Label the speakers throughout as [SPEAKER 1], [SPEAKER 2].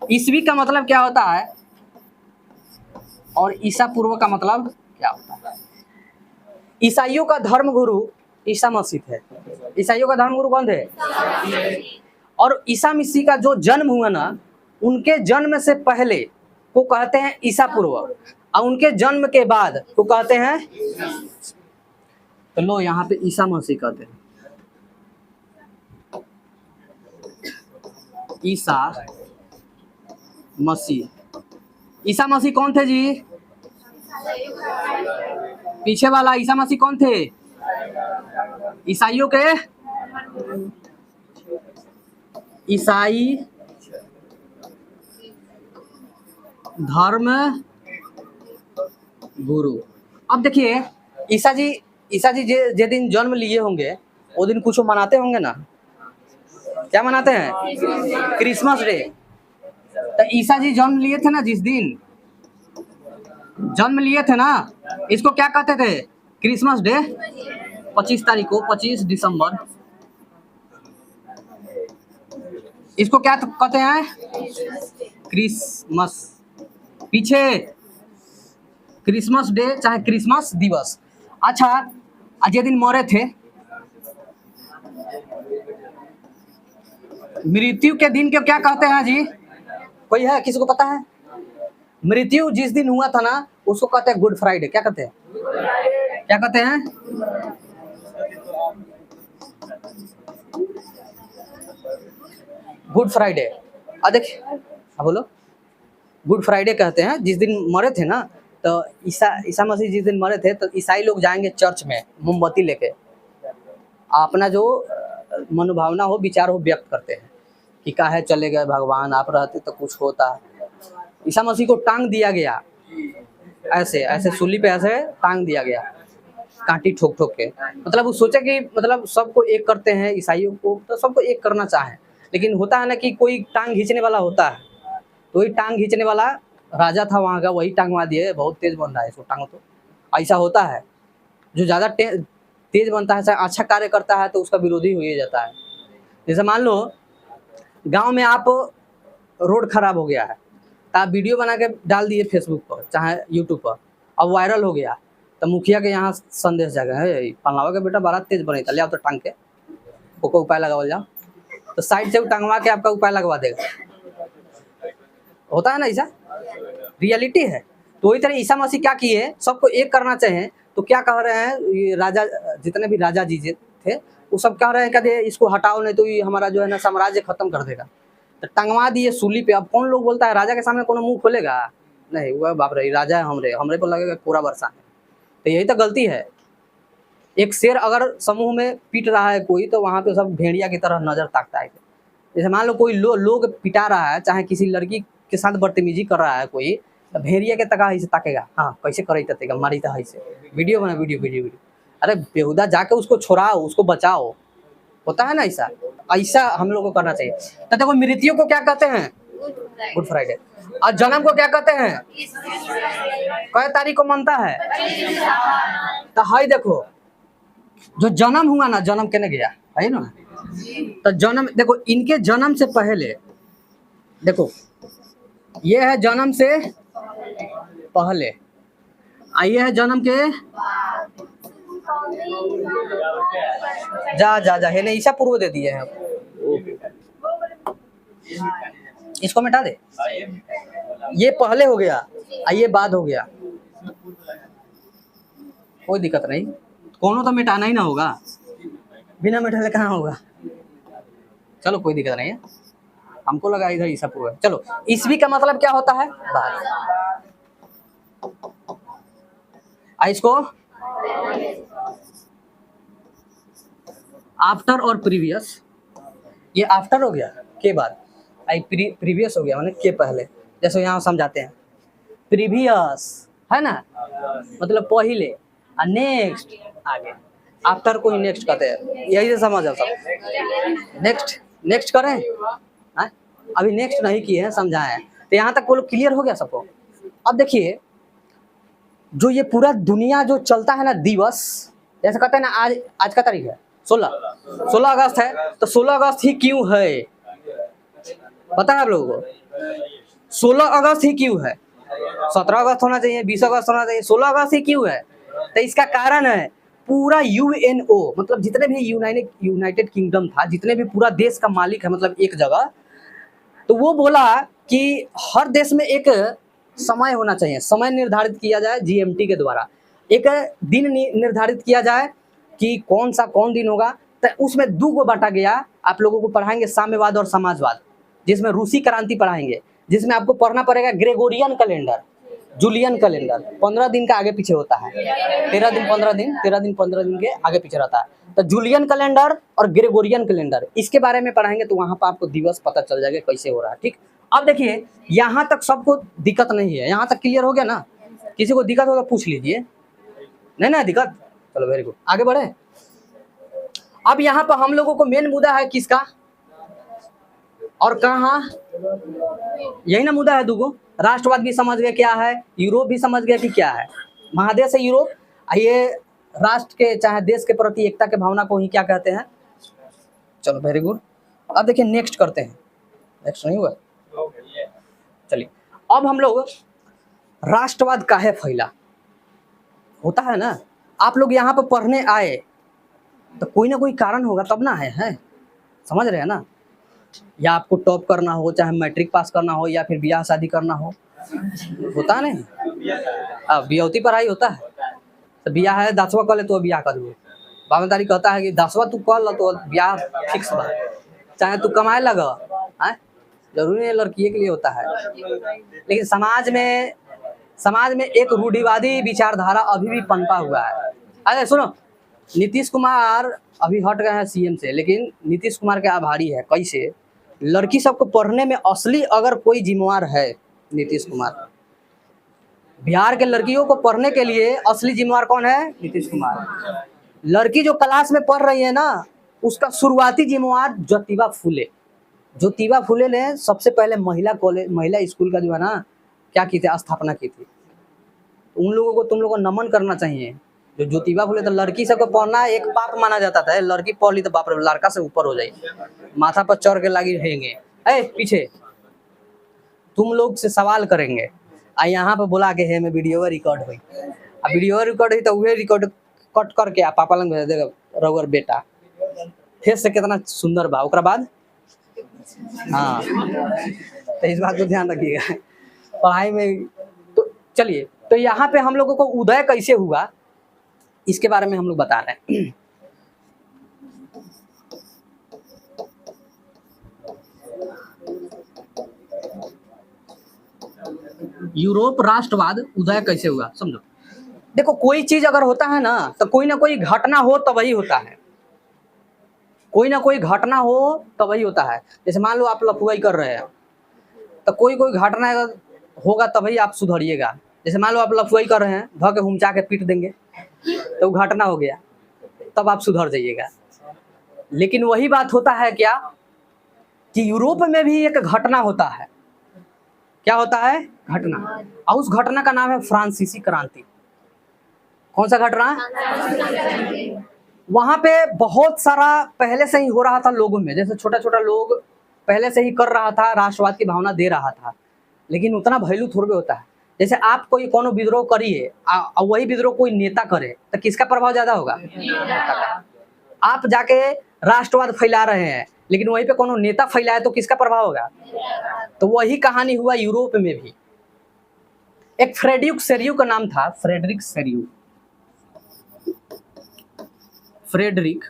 [SPEAKER 1] ईसवी का मतलब क्या होता है और ईसा पूर्व का मतलब क्या होता है। ईसाइयों का धर्म गुरु ईसा मसीह थे। ईसाइयों का धर्म गुरु कौन थे? और ईसा मसीह का जो जन्म हुआ ना, उनके जन्म से पहले को कहते हैं ईसा पूर्व, और उनके जन्म के बाद को कहते हैं, तो लो यहाँ पे ईसा मसीह कहते हैं। ईसा मसीह, ईसा मसीह कौन थे जी? पीछे वाला ईसा मसीह कौन थे? ईसाइयों के, ईसाई धर्म गुरु। अब देखिए ईसा जी जे दिन जन्म लिए होंगे वो दिन कुछ मनाते होंगे ना, क्या मनाते हैं? Christmas day. तो ईसा जी जन्म लिए थे ना, जिस दिन जन्म लिए थे ना, इसको क्या कहते थे? Christmas day. 25 तारीख को, 25 दिसंबर, इसको क्या कहते हैं? क्रिसमस। पीछे क्रिसमस डे चाहे क्रिसमस दिवस। अच्छा, आज ये दिन मरे थे, मृत्यु के दिन को क्या कहते हैं जी? कोई है, किसी को पता है? मृत्यु जिस दिन हुआ था ना उसको कहते हैं गुड फ्राइडे। क्या कहते हैं? क्या कहते हैं? Good Friday. देखिए, बोलो, गुड फ्राइडे कहते हैं जिस दिन मरे थे ना। तो ईसा मसीह जिस दिन मरे थे तो ईसाई लोग जाएंगे चर्च में मोमबत्ती लेके, अपना जो मनोभावना हो, विचार हो, व्यक्त करते हैं कि काहे चले गए भगवान, आप रहते तो कुछ होता। ईसा मसीह को टांग दिया गया, ऐसे ऐसे सूली पे ऐसे टांग दिया गया, कांटी ठोक ठोक के। मतलब वो सोचे कि मतलब सबको एक करते हैं, ईसाइयों को तो सबको एक करना चाहें, लेकिन होता है ना कि कोई टांग खींचने वाला होता है, तो वही टांग खींचने वाला राजा था वहाँ का, वही टांगवा दिए। बहुत तेज बन रहा है इसको टांगो, तो ऐसा होता है। जो ज़्यादा तेज बनता है, अच्छा कार्य करता है, तो उसका विरोधी हो ही जाता है। जैसे मान लो गांव में आप रोड खराब हो गया है, तो आप वीडियो बना के डाल दिए फेसबुक पर चाहे यूट्यूब पर, अब वायरल हो गया, तो मुखिया के यहाँ संदेश जाएगा, है पलनावा के बेटा बड़ा तेज बने, चलिए आप तो टांग के को उपाय लगाओ जाओ, तो साइड से टांगवा के आपका उपाय लगवा देगा। होता है ना, ऐसा रियलिटी है। तो वही तरह ईसा मसीह क्या किए, सबको एक करना चाहिए, तो क्या कह रहे हैं ये राजा, जितने भी राजा जी थे वो सब कह रहे हैं कहते इसको हटाओ, नहीं तो ये हमारा जो है ना साम्राज्य खत्म कर देगा। तो टंगवा दिए सूली पे। अब कौन लोग बोलता है राजा के सामने कौन मुंह खोलेगा? नहीं, वह बाप रे, राजा है, हमरे पर लगेगा पूरा वर्षा है। तो यही तो गलती है। एक शेर अगर समूह में पीट रहा है कोई, तो वहाँ पे सब भेड़िया की तरह नजर ताकता है। जैसे मान लो कोई लोग पिटा रहा है, चाहे किसी लड़की के साथ बदतमीजी कर रहा है कोई, तो भेड़िया के तका ऐसे ताकेगा, हाँ कैसे करे ततेगा, मारी तो ऐसे वीडियो बना, वीडियो। अरे बेहुदा जाके उसको छोड़ाओ, उसको बचाओ। होता है ना ऐसा, ऐसा हम लोग को करना चाहिए। तो देखो मृत्यु को क्या कहते हैं? Good Friday. और जन्म को क्या कहते हैं? कई तारीख को मनता है? तो हाई देखो, जो जन्म हुआ ना, जन्म केने गया है ना, तो जन्म देखो, इनके जन्म से पहले देखो, ये है जन्म से पहले, ये है जन्म के जा है ना, ईसा पूर्व दे दिए हैं। इसको मिटा दे, ये पहले हो गया, ये बाद हो गया, कोई दिक्कत नहीं। कोनो तो मिटाना ही ना होगा, बिना मिटाले कहाँ होगा। चलो कोई दिक्कत नहीं है, हमको लगा इधर ईसा पूर्व है। चलो, ईसवी का मतलब क्या होता है? बाद। इसको आफ्टर और प्रीवियस, ये आफ्टर हो गया के बाद, प्रीवियस हो गया मैंने के पहले। जैसे यहाँ समझाते हैं, प्रीवियस है ना, मतलब पहले, और नेक्स्ट आगे। आफ्टर को ही नेक्स्ट कहते हैं, यही से समझ आओ सब। नेक्स्ट करें, अभी नेक्स्ट नहीं किए हैं, समझाए हैं। तो यहाँ तक बोलो क्लियर हो गया सबको। अब देखिए, जो ये पूरा दुनिया जो चलता है ना दिवस, जैसे कहते हैं ना, आज का तारीख है 16 अगस्त है, तो 16 अगस्त ही क्यों है पता है आप लोगों को? 16 अगस्त ही क्यों है? 17 अगस्त होना चाहिए, 20 अगस्त होना चाहिए, 16 अगस्त ही क्यों है? तो इसका कारण है पूरा यूएनओ, मतलब जितने भी यूनाइटेड किंगडम था, जितने भी पूरा देश का मालिक है, मतलब एक जगह, तो वो बोला कि हर देश में एक समय होना चाहिए, समय निर्धारित किया जाए जीएमटी के द्वारा, एक दिन निर्धारित किया जाए कि कौन दिन होगा। तो उसमें 2 को बांटा गया। आप लोगों को पढ़ाएंगे साम्यवाद और समाजवाद, जिसमें रूसी क्रांति पढ़ाएंगे, जिसमें आपको पढ़ना पड़ेगा ग्रेगोरियन कैलेंडर, जूलियन कैलेंडर 15 दिन का आगे पीछे होता है, 13 दिन 15 दिन, 13 दिन 15 दिन के आगे पीछे रहता है। तो जूलियन कैलेंडर और ग्रेगोरियन कैलेंडर, इसके बारे में पढ़ाएंगे, तो वहां पर आपको दिवस पता चल जाएगा कैसे हो रहा है। ठीक, अब देखिए यहाँ तक सबको दिक्कत नहीं है, यहाँ तक क्लियर हो गया ना? किसी को दिक्कत होगा पूछ लीजिए। नहीं ना दिक्कत? चलो वेरी गुड, आगे बढ़े। अब यहाँ पर हम लोगों को मेन मुद्दा है किसका और कहाँ? यही ना मुद्दा है दूगो। राष्ट्रवाद भी समझ गए क्या है, यूरोप भी समझ गया कि क्या है। महादेश है यूरोप, ये राष्ट्र के चाहे देश के प्रति एकता के भावना को ही क्या कहते हैं। चलो वेरी गुड, अब देखिए नेक्स्ट करते हैं। नेक्स्ट नहीं हुआ, चलिए अब हम लोग राष्ट्रवाद काहे फैला होता है ना। आप लोग यहाँ पर पढ़ने आए तो कोई ना कोई कारण होगा तब ना है, समझ रहे हैं ना? या आपको टॉप करना हो, चाहे मैट्रिक पास करना हो, या फिर ब्याह शादी करना हो, होता नहीं? अब बियौती पढ़ाई होता है, तो ब्याह है 10वां कर ले तो ब्याह कर दो। बाबा कहता है कि 10वां तू कर लो तो ब्याह फिक्स बा, चाहे तू कमाए लगा है, जरूरी नहीं लड़की के लिए होता है। लेकिन समाज में एक रूढ़िवादी विचारधारा अभी भी पनपा हुआ है। अरे सुनो, नीतीश कुमार अभी हट गए हैं सीएम से, लेकिन नीतीश कुमार के आभारी है। कैसे? लड़की सबको पढ़ने में असली अगर कोई जिम्मेवार है नीतीश कुमार। बिहार के लड़कियों को पढ़ने के लिए असली जिम्मेवार कौन है? नीतीश कुमार। लड़की जो क्लास में पढ़ रही है ना, उसका शुरुआती जिम्मेवार ज्योतिबा फुले ने सबसे पहले महिला स्कूल का जो है ना क्या की थी, स्थापना की थी। उन लोगों को तुम लोगों को नमन करना चाहिए जो ज्योतिबा फुले। तो लड़की सबको पढ़ना एक पाप माना जाता था, लड़की पढ़ ली तो बाप रे लड़का से ऊपर हो जाए, माथा पर चढ़ के लागी रहेंगे। पीछे तुम लोग से सवाल करेंगे, यहाँ पे बोला के है मैं वीडियो रिकॉर्ड हुई, अब वीडियो रिकॉर्ड हुई तो वही रिकॉर्ड कट करके आप पापा लंग भेज देगा रघुवर बेटा, फेस से कितना सुंदर बा। ओकरा बाद हाँ, तो इस बात को ध्यान रखिएगा पढ़ाई में। तो चलिए, तो यहाँ पे हम लोगों को उदय कैसे हुआ इसके बारे में हम लोग बता रहे हैं। यूरोप राष्ट्रवाद उदय कैसे हुआ समझो। देखो, कोई चीज अगर होता है ना तो कोई ना कोई घटना हो तभी होता है, कोई ना कोई घटना हो तभी होता है। जैसे मान लो आप लफुआई कर रहे हैं तो कोई घटना होगा तभी आप सुधरिएगा। जैसे मान लो आप लफुआई कर रहे हैं, ध के हुमचा के पीट देंगे तो घटना हो गया, तब आप सुधर जाइएगा। लेकिन वही बात होता है क्या कि यूरोप में भी एक घटना होता है। क्या होता है? घटना। और उस घटना का नाम है फ्रांसीसी क्रांति। कौन सा घटना? वहां पे बहुत सारा पहले से ही हो रहा था लोगों में, जैसे छोटा छोटा लोग पहले से ही कर रहा था, राष्ट्रवाद की भावना दे रहा था, लेकिन उतना वैल्यू थोड़े होता है। जैसे आप कोई कोनो विद्रोह करिए और वही विद्रोह कोई नेता करे तो किसका प्रभाव ज्यादा होगा? आप जाके राष्ट्रवाद फैला रहे हैं लेकिन वहीं पे कोनो नेता फैलाए तो किसका प्रभाव होगा? तो वही कहानी हुआ यूरोप में भी। एक फ्रेडरिक सेरियू का नाम था, फ्रेडरिक सेरियू। फ्रेडरिक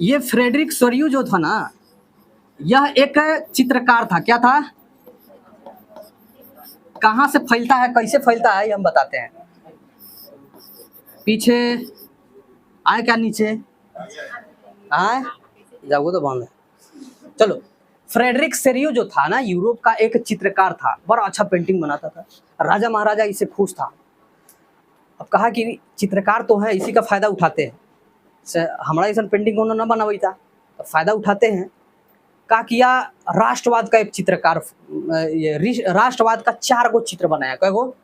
[SPEAKER 1] ये फ्रेडरिक सेरियू जो था ना, यह एक चित्रकार था। क्या था? कहां से फैलता है, कैसे फैलता है, ये हम बताते हैं। पीछे आए क्या? नीचे आए जाओ तो बंद है। चलो, फ्रेडरिक सेरियू जो था ना, यूरोप का एक चित्रकार था, बड़ा अच्छा पेंटिंग बनाता था। राजा महाराजा इससे खुश था। अब कहा कि चित्रकार तो है, इसी का फायदा उठाते हैं, हमारा ऐसा पेंटिंग उन्होंने न बनाई था तो फायदा उठाते हैं। क्या किया? राष्ट्रवाद का एक चित्रकार, ये राष्ट्रवाद का 4 गो चित्र बनाया। कै गो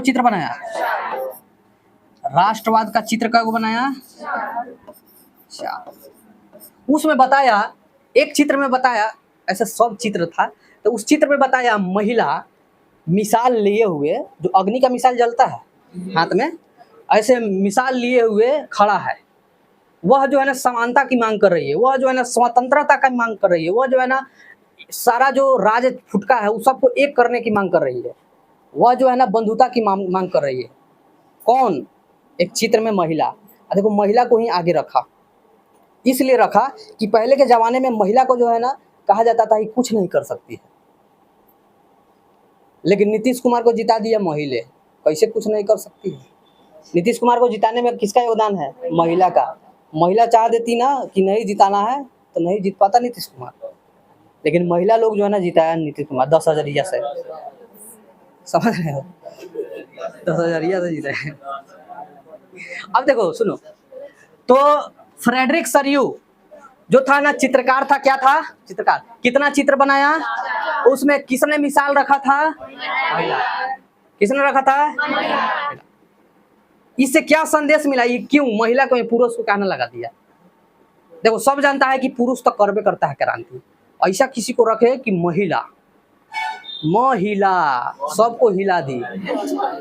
[SPEAKER 1] चित्र बनाया? राष्ट्रवाद का चित्र कब बनाया? 4। उसमें बताया, एक चित्र में बताया, ऐसा सब चित्र था, तो उस चित्र में बताया महिला मिसाल लिए हुए, जो अग्नि का मिसाल जलता है हाथ में, ऐसे मिसाल लिए हुए खड़ा है। वह जो है ना समानता की मांग कर रही है, वह जो है ना स्वतंत्रता की मांग कर रही है, वह जो है ना सारा जो राज फुटका है उस सबको एक करने की मांग कर रही है, वह जो है ना बंधुता की मांग कर रही है। कौन? एक चित्र में महिला। देखो महिला को ही आगे रखा, इसलिए रखा कि पहले के ज़माने में महिला को जो है ना कहा जाता था कि कुछ नहीं कर सकती है, लेकिन नीतीश कुमार को जिता दिया महिला, कैसे कुछ नहीं कर सकती है? नीतीश कुमार को जिताने में किसका योगदान है? महिला का। महिला चाह देती ना कि नहीं जिताना है तो नहीं जीत पाता नीतीश कुमार, लेकिन महिला लोग जो है ना जिताया नीतीश कुमार 10,000 से, समझ रहे हो? 10,000 से जिताया। अब देखो सुनो, तो फ्रेडरिक सरयू जो था ना चित्रकार था, क्या था? चित्रकार। कितना चित्र बनाया? उसमें किसने मिसाल रखा था? महिला। किसने रखा था? इससे क्या संदेश मिला? ये क्यों महिला को पुरुष को कहने लगा दिया? देखो सब जानता है कि पुरुष तो करबे करता है क्रांति, ऐसा किसी को रखे कि महिला सबको हिला दी,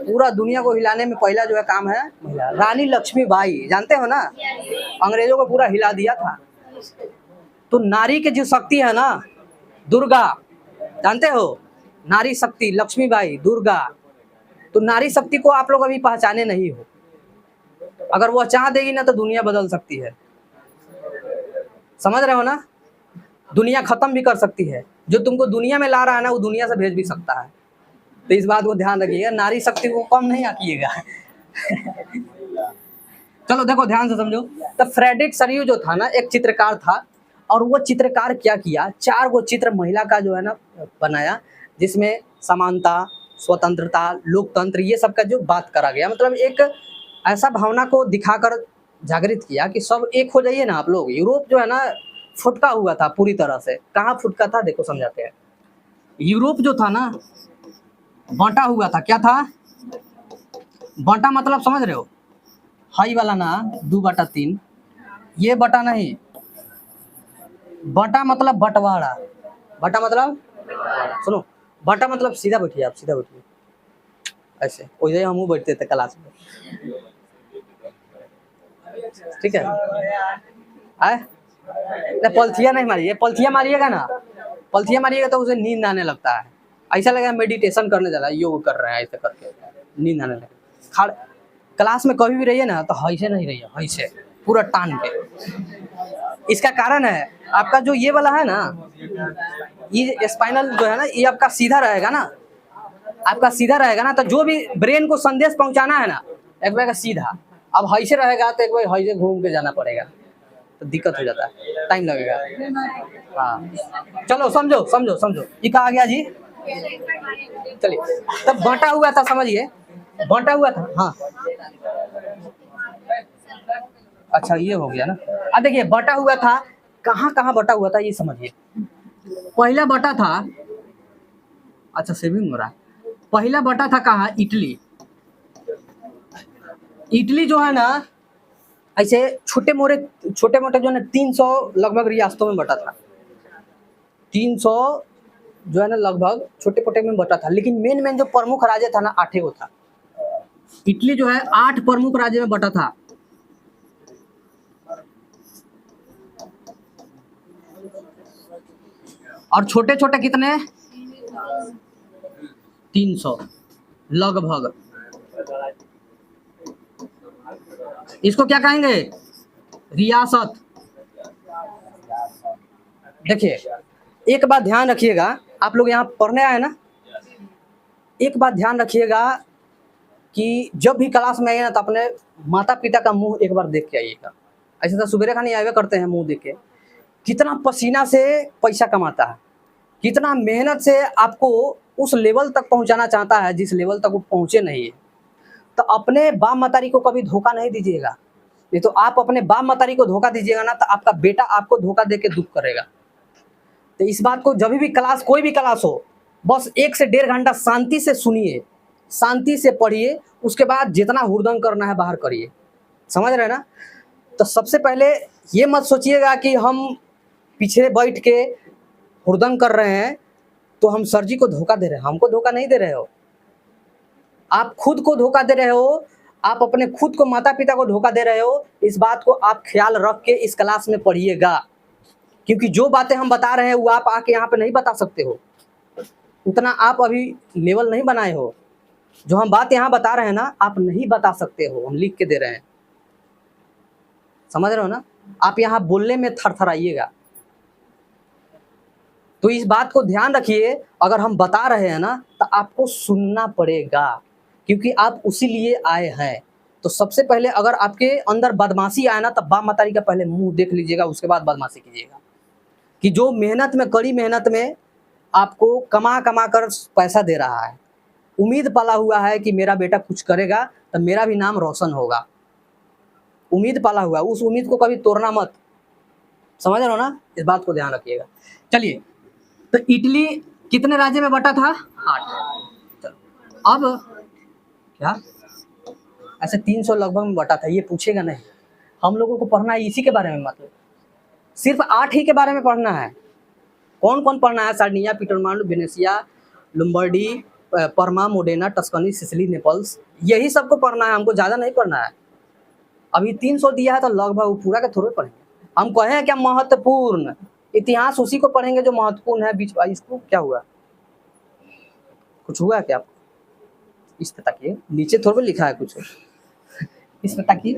[SPEAKER 1] पूरा दुनिया को हिलाने में पहला जो है काम है महिला। रानी लक्ष्मीबाई जानते हो ना, अंग्रेजों को पूरा हिला दिया था। तो नारी की जो शक्ति है ना, दुर्गा, जानते हो? नारी शक्ति, लक्ष्मीबाई, दुर्गा। तो नारी शक्ति को आप लोग अभी पहचाने नहीं हो, अगर वो चाह देगी ना तो दुनिया बदल सकती है, समझ रहे हो ना? दुनिया खत्म भी कर सकती है। जो तुमको दुनिया में ला रहा है ना वो दुनिया से भेज भी सकता है, तो इस बात को ध्यान रखिएगा, नारी शक्ति को कम नहीं आकिएगा। चलो देखो ध्यान से समझो। तो फ्रेडरिक सरयू जो था ना एक चित्रकार था, और वो चित्रकार क्या किया, 4 गो चित्र महिला का जो है ना बनाया, जिसमें समानता, स्वतंत्रता, लोकतंत्र, ये सब का जो बात करा गया। मतलब एक ऐसा भावना को दिखाकर जागृत किया कि सब एक हो जाइए ना आप लोग। यूरोप जो है ना फुटका हुआ था पूरी तरह से। कहाँ फुटका था देखो समझाते हैं। यूरोप जो था ना बांटा हुआ था। क्या था? बांटा मतलब समझ रहे हो? हाई वाला ना 2/3, ये बटा नहीं, बटा मतलब बंटवारा। बटा मतलब सुनो, बटा मतलब सीधा बैठिए, आप सीधा बैठिए ऐसे, वैसे हम बैठते थे क्लास में, ठीक है? आए पलथिया नहीं मारिए, पलथिया मारिएगा ना, पलथिया मारिएगा तो उसे नींद आने लगता है, ऐसा लगेगा मेडिटेशन करने जा रहा है, योग कर रहे हैं, ऐसे करके नींद आने लगेगा। क्लास में कभी भी रहिए ना तो ऐसे नहीं रहिए, ऐसे पूरा टान के। इसका कारण है आपका जो ये वाला है ना, ये स्पाइनल जो है ना, ये आपका सीधा रहेगा ना, आपका सीधा रहेगा ना, तो जो भी ब्रेन को संदेश पहुंचाना है ना, एक बार सीधा। अब ऐसे रहेगा तो एक बार ऐसे घूम के जाना पड़ेगा, तो दिक्कत हो जाता है, टाइम लगेगा। हाँ चलो समझो समझो समझो, ये कहा गया जी। चलिए तब बांटा हुआ था, समझिए बांटा हुआ था। हाँ अच्छा ये हो गया ना। अब देखिए बटा हुआ था, कहाँ कहाँ बटा हुआ था ये समझिए। पहला बटा था, अच्छा सेविंग हो रहा है। पहला बटा था कहाँ? इटली। इटली जो है ना ऐसे छोटे मोटे जो है ना 300 लगभग रियासतों में बटा था। 300 जो है ना लगभग छोटे मोटे में बटा था, लेकिन मेन जो प्रमुख राज्य था ना 8 गो था। इटली जो है 8 प्रमुख राज्य में बटा था। और छोटे छोटे कितने? 300 लगभग। इसको क्या कहेंगे? रियासत। देखिए एक बात ध्यान रखिएगा, आप लोग यहाँ पढ़ने आए ना, एक बात ध्यान रखिएगा कि जब भी क्लास में आइए ना तो अपने माता पिता का मुंह एक बार देख के आइएगा। ऐसे तो सुबेरे खानी आए करते हैं मुंह देख के, कितना पसीना से पैसा कमाता है, कितना मेहनत से आपको उस लेवल तक पहुंचाना चाहता है जिस लेवल तक वो पहुंचे नहीं है। तो अपने बाप मतारी को कभी धोखा नहीं दीजिएगा, नहीं तो आप अपने बाप मतारी को धोखा दीजिएगा ना तो आपका बेटा आपको धोखा दे के दुख करेगा। तो इस बात को जब भी क्लास, कोई भी क्लास हो, बस 1 से 1.5 घंटा शांति से सुनिए, शांति से पढ़िए, उसके बाद जितना हुड़दंग करना है बाहर करिए। समझ रहे हैं ना? तो सबसे पहले ये मत सोचिएगा कि हम पीछे बैठ के हुड़दंग कर रहे हैं तो हम सर जी को धोखा दे रहे हैं। हमको धोखा नहीं दे रहे हो, आप खुद को धोखा दे रहे हो, आप अपने खुद को, माता पिता को धोखा दे रहे हो। इस बात को आप ख्याल रख के इस क्लास में पढ़िएगा, क्योंकि जो बातें हम बता रहे हैं वो आप आके यहाँ पे नहीं बता सकते हो, उतना आप अभी लेवल नहीं बनाए हो। जो हम बात यहाँ बता रहे हैं ना, आप नहीं बता सकते हो, हम लिख के दे रहे हैं। समझ रहे हो ना? आप यहाँ बोलने में थरथराइएगा। तो इस बात को ध्यान रखिए, अगर हम बता रहे हैं ना तो आपको सुनना पड़ेगा, क्योंकि आप उसी लिए आए हैं। तो सबसे पहले अगर आपके अंदर बदमाशी आए ना, तब बाप मातारी का पहले मुंह देख लीजिएगा, उसके बाद बदमाशी कीजिएगा। कि जो मेहनत में, कड़ी मेहनत में आपको कमा कमा कर पैसा दे रहा है, उम्मीद पाला हुआ है कि मेरा बेटा कुछ करेगा तो मेरा भी नाम रोशन होगा, उम्मीद पाला हुआ, उस उम्मीद को कभी तोड़ना मत। समझ रहे हो ना? इस बात को ध्यान रखिएगा। चलिए, तो इटली कितने राज्य में बटा था? 8। चलो अब क्या ऐसे 300 लगभग में बटा था, ये पूछेगा नहीं। हम लोगों को पढ़ना है इसी के बारे में, मतलब सिर्फ 8 ही के बारे में पढ़ना है। कौन कौन पढ़ना है? सार्डिनिया, पीटरमार्क, वेनेसिया, लुम्बर्डी, परमा, मोडेना, टस्कनी, सिसिली, नेपल्स, यही सबको पढ़ना है, हमको ज़्यादा नहीं पढ़ना है। अभी 300 दिया है तो लगभग पूरा के थोड़े पढ़ेंगे। हम कहें क्या महत्वपूर्ण इतिहास, उसी को पढ़ेंगे जो महत्वपूर्ण है। बीच इसको क्या हुआ? कुछ हुआ क्या? इस पे ताकिए, नीचे थोड़ा लिखा है कुछ, इस पे ताकिए।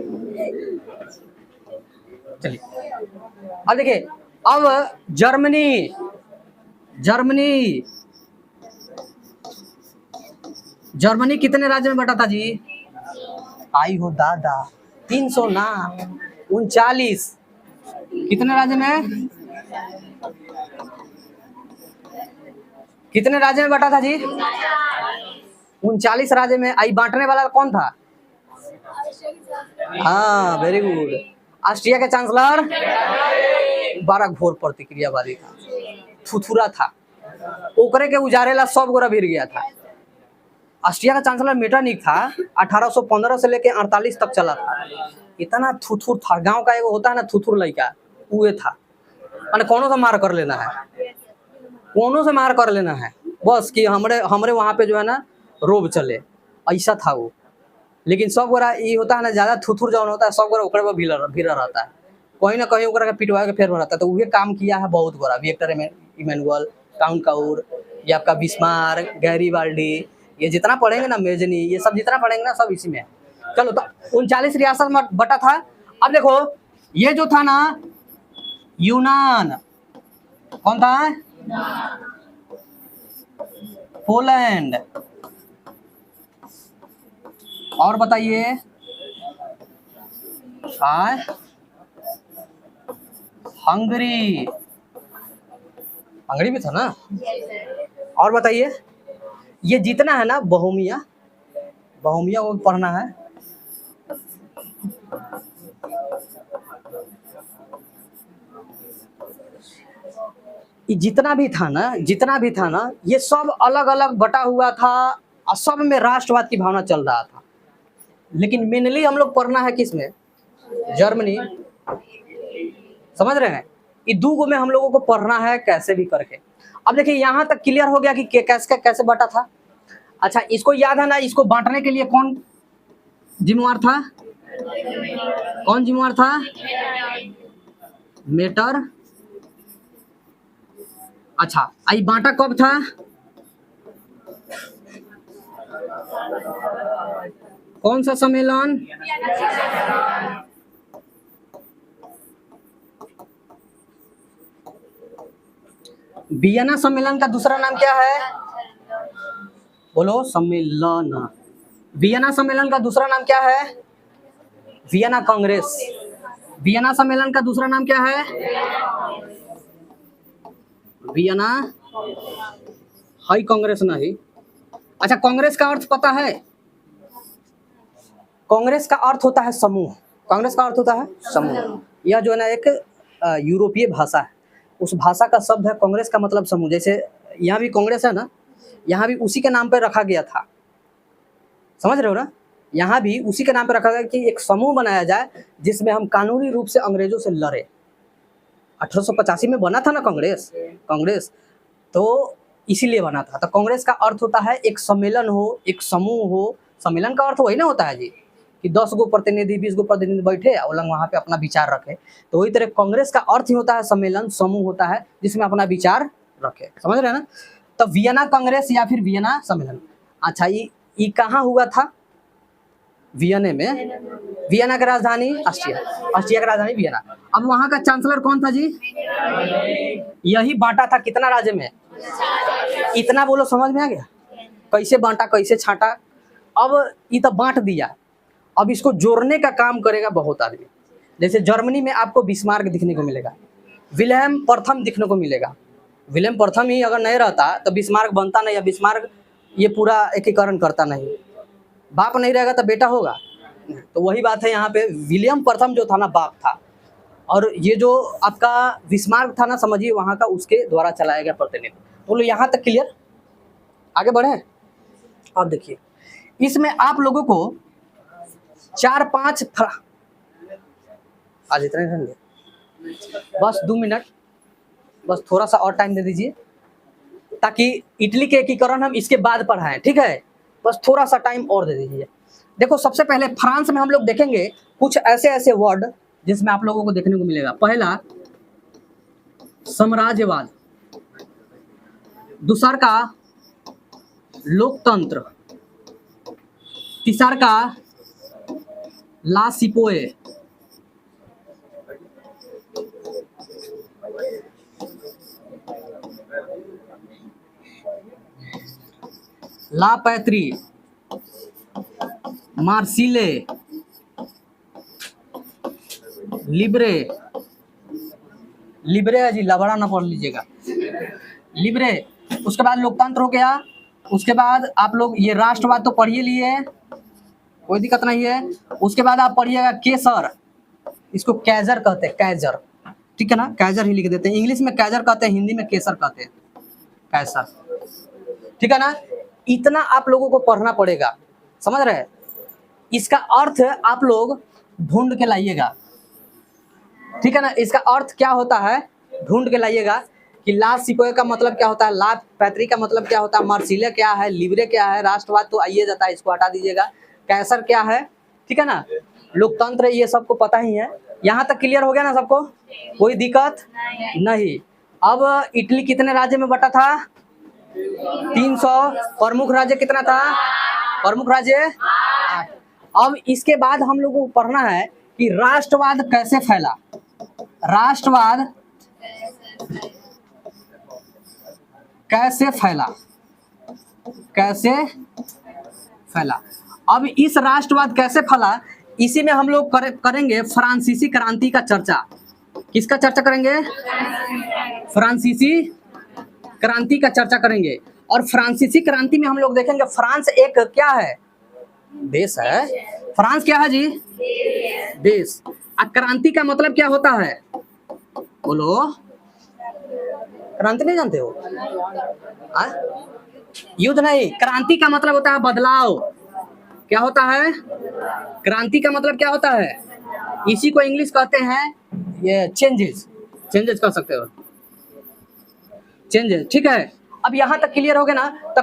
[SPEAKER 1] चलिए अब देखिए, अब जर्मनी, जर्मनी, जर्मनी कितने राज्य में बटा था जी? आई हो दादा, 300 ना, 39। कितने राज्य में? कितने राज्य में बटा था जी? 39 राज्य में। आई बांटने वाला कौन था? हाँ, वेरी गुड, ऑस्ट्रिया के चांसलर। बड़ा घोर प्रतिक्रियावादी था, थुथुरा था, ओकरे के उजारेला सब गोरा भिड़ गया था। ऑस्ट्रिया का चांसलर मेटरनिक था, 1815 से लेके 48 तक चला था। इतना थुथुर था, गांव का एगो होता है ना थुथुर लड़का, वो था। मैंने कोनो से मार कर लेना है, कोनो से मार कर लेना है बस, कि हमरे वहाँ पे जो है ना रोब चले, ऐसा था वो। लेकिन सब गोरा ये होता है ना, ज़्यादा थुथुर जौन होता है सब गोरा ओकरे पर भीड़ रहता है, कहीं ना कहीं ओकरा के पिटवा के फेर रहता है। तो वही काम किया है बहुत गोरा, विक्टर इमैनुअल, काउंट काउर, ये आपका बिस्मार्क, गैरीबाल्डी, ये जितना पढ़ेंगे ना, मेजनी, ये सब जितना पढ़ेंगे ना सब इसी में है। चलो, तो 39 रियासत में बटा था। अब देखो, ये जो था ना यूनान, कौन था? पोलैंड, और बताइए, हंगरी, हंगरी भी था ना? और बताइए, ये जितना है ना बोहेमिया, बोहेमिया को पढ़ना है। ये जितना भी था ना, ये सब अलग अलग बटा हुआ था और सब में राष्ट्रवाद की भावना चल रहा था। लेकिन मेनली हम लोग पढ़ना है किस में? जर्मनी। समझ रहे हैं? ये 2 गो में हम लोगों को पढ़ना है कैसे भी करके। अब देखिए, यहाँ तक क्लियर हो गया कि कैसे बटा था। अच्छा, इसको याद है ना, इसको बांटने के लिए कौन जिम्मेवार था? कौन जिम्मेवार था? मेटर। अच्छा, आई बांटा कब था? कौन सा सम्मेलन? वियना सम्मेलन का दूसरा नाम क्या है? बोलो, सम्मेलन। वियना सम्मेलन का दूसरा नाम क्या है? वियना कांग्रेस। वियना सम्मेलन का दूसरा नाम क्या है? वियना हाई कांग्रेस नहीं। अच्छा, कांग्रेस का अर्थ पता है? कांग्रेस का अर्थ होता है समूह। कांग्रेस का अर्थ होता है समूह। यह जो है ना एक यूरोपीय भाषा है, उस भाषा का शब्द है कांग्रेस का मतलब समूह। जैसे यहाँ भी कांग्रेस है ना, यहाँ भी उसी के नाम पर रखा गया था। समझ रहे हो ना। यहाँ भी उसी के नाम पे रखा गया कि एक समूह बनाया जाए जिसमें हम कानूनी रूप से अंग्रेजों से लड़े। 1885 में बना था ना कांग्रेस, तो इसीलिए बना था। तो कांग्रेस का अर्थ होता है एक सम्मेलन हो, एक समूह हो। सम्मेलन का अर्थ वही ना होता है जी कि 10 गो प्रतिनिधि 20 गो प्रतिनिधि बैठे और लोग वहाँ पे अपना विचार रखे। तो वही तरह कांग्रेस का अर्थ ही होता है सम्मेलन, समूह होता है जिसमें अपना विचार रखे। समझ रहे हैं ना। तो वियना कांग्रेस या फिर वियना सम्मेलन। अच्छा, ये कहाँ हुआ था? वियना में। वियना की राजधानी ऑस्ट्रिया की राजधानी वियना। अब वहाँ का चांसलर कौन था जी? यही बांटा था कितना राज्य में? इतना बोलो, समझ में आ गया? कैसे बांटा, कैसे छाटा। अब ये तो बांट दिया, अब इसको जोड़ने का काम करेगा बहुत आदमी। जैसे जर्मनी में आपको बिस्मार्क दिखने को मिलेगा, विलेम प्रथम दिखने को मिलेगा। विलेम प्रथम ही अगर नहीं रहता तो बिस्मार्क बनता नहीं, या बिस्मार्क ये पूरा एकीकरण करता नहीं। बाप नहीं रहेगा तो बेटा होगा। तो वही बात है यहाँ पे, विलियम प्रथम जो था ना बाप था, और ये जो आपका बिस्मार्क था ना, समझिए वहाँ का उसके द्वारा चलाया गया प्रतिनिधित्व। बोलो यहाँ तक क्लियर? आगे बढ़े। अब देखिए इसमें आप लोगों को 4-5 आज इतना ही रहेंगे, बस 2 मिनट, बस थोड़ा सा और टाइम दे दीजिए ताकि इटली के एकीकरण हम इसके बाद पढ़ाएं, ठीक है? बस थोड़ा सा टाइम और दे दीजिए। देखो सबसे पहले फ्रांस में हम लोग देखेंगे कुछ ऐसे ऐसे वर्ड जिसमें आप लोगों को देखने को मिलेगा। पहला साम्राज्यवाद, दूसर का लोकतंत्र, तीसर का ला सिपोए, ला पैत्री, मार्सिले, लिब्रे। लिब्रे है जी, लबड़ा ना पढ़ लीजिएगा, लिब्रे। उसके बाद लोकतंत्र हो गया। उसके बाद आप लोग ये राष्ट्रवाद तो पढ़िए लिए, कोई दिक्कत नहीं है। उसके बाद आप पढ़िएगा केसर, इसको कैजर कहते हैं, कैजर, ठीक है ना, कैजर ही लिख देते हैं। इंग्लिश में कैजर कहते हैं, हिंदी में केसर कहते हैं, कैसर, ठीक है ना। इतना आप लोगों को पढ़ना पड़ेगा, समझ रहे हैं? इसका अर्थ आप लोग ढूंढ के लाइएगा, ठीक है ना। इसका अर्थ क्या होता है ढूंढ के लाइएगा कि ला सिपोए का मतलब क्या होता है, ला पैत्री का मतलब क्या होता है, मार्सिले क्या है, लिब्रे क्या है, राष्ट्रवाद तो आइए जाता है, इसको हटा दीजिएगा, कैसर क्या है, ठीक है ना, लोकतंत्र, ये सबको पता ही है। यहाँ तक क्लियर हो गया ना सबको? कोई दिक्कत नहीं। अब इटली कितने राज्य में बटा था? 300। प्रमुख राज्य कितना था? प्रमुख राज्य 8। अब इसके बाद हम लोगों को पढ़ना है कि राष्ट्रवाद कैसे फैला। राष्ट्रवाद कैसे फैला, कैसे फैला। अब इस राष्ट्रवाद कैसे फैला, इसी में हम लोग करेंगे फ्रांसीसी क्रांति का चर्चा। किसका चर्चा करेंगे? फ्रांसीसी क्रांति का चर्चा करेंगे। और फ्रांसीसी क्रांति में हम लोग देखेंगे फ्रांस एक क्या है? देश है। फ्रांस क्या है जी? देश। क्रांति का मतलब क्या होता है? बोलो, क्रांति नहीं जानते हो? युद्ध नहीं, क्रांति का मतलब होता है बदलाव। क्या होता है? क्रांति का मतलब क्या होता है? इसी को इंग्लिश कहते हैं ये चेंजेस, चेंजेस कर सकते हो, चेंजेस, ठीक है। अब यहाँ तक क्लियर हो गया ना? तब